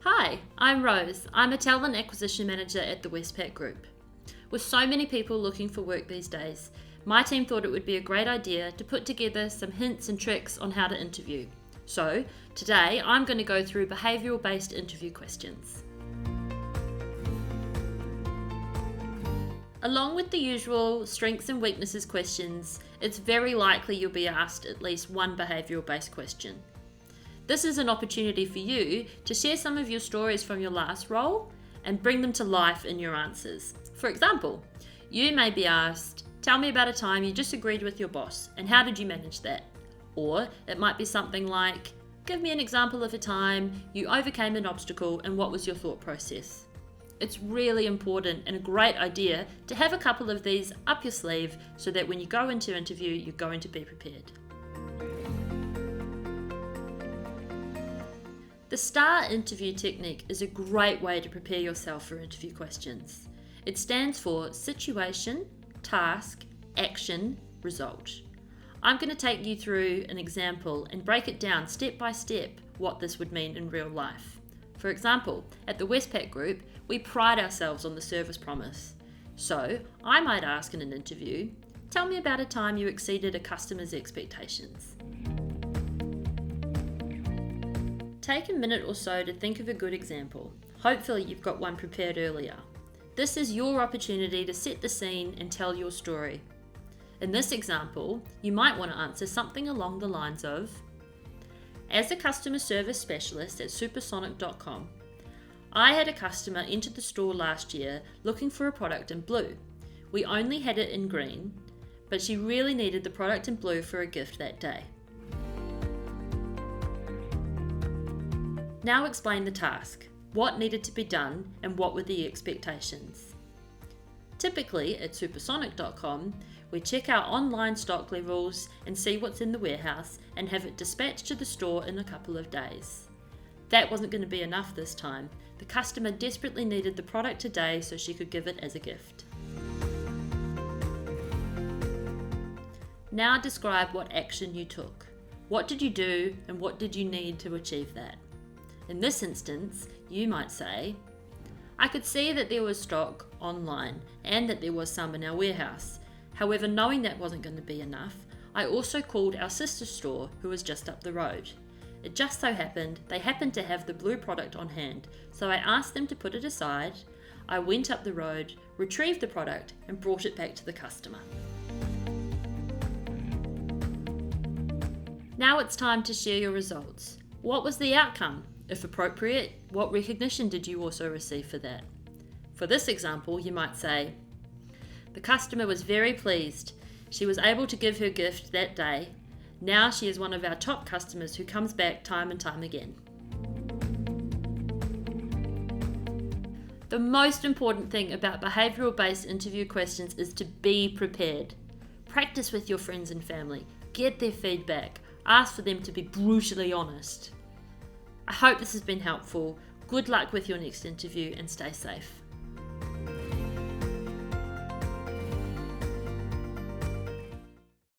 Hi, I'm Rose. I'm a talent acquisition manager at the Westpac Group. With so many people looking for work these days, my team thought it would be a great idea to put together some hints and tricks on how to interview. So, today I'm going to go through behavioural based interview questions. Along with the usual strengths and weaknesses questions, it's very likely you'll be asked at least one behavioural based question. This is an opportunity for you to share some of your stories from your last role and bring them to life in your answers. For example, you may be asked, tell me about a time you disagreed with your boss and how did you manage that? Or it might be something like, give me an example of a time you overcame an obstacle and what was your thought process? It's really important and a great idea to have a couple of these up your sleeve so that when you go into interview, you're going to be prepared. The STAR interview technique is a great way to prepare yourself for interview questions. It stands for situation, task, action, result. I'm going to take you through an example and break it down step by step what this would mean in real life. For example, at the Westpac Group, we pride ourselves on the service promise. So, I might ask in an interview, tell me about a time you exceeded a customer's expectations. Take a minute or so to think of a good example. Hopefully you've got one prepared earlier. This is your opportunity to set the scene and tell your story. In this example, you might want to answer something along the lines of, as a customer service specialist at supersonic.com, I had a customer enter the store last year looking for a product in blue. We only had it in green, but she really needed the product in blue for a gift that day. Now explain the task. What needed to be done and what were the expectations? Typically at supersonic.com, we check our online stock levels and see what's in the warehouse and have it dispatched to the store in a couple of days. That wasn't going to be enough this time. The customer desperately needed the product today so she could give it as a gift. Now describe what action you took. What did you do and what did you need to achieve that? In this instance, you might say, I could see that there was stock online and that there was some in our warehouse. However, knowing that wasn't going to be enough, I also called our sister store who was just up the road. It just so happened they happened to have the blue product on hand, so I asked them to put it aside. I went up the road, retrieved the product and brought it back to the customer. Now it's time to share your results. What was the outcome? If appropriate, what recognition did you also receive for that? For this example, you might say, the customer was very pleased. She was able to give her gift that day. Now she is one of our top customers who comes back time and time again. The most important thing about behavioural-based interview questions is to be prepared. Practice with your friends and family. Get their feedback. Ask for them to be brutally honest. I hope this has been helpful. Good luck with your next interview and stay safe.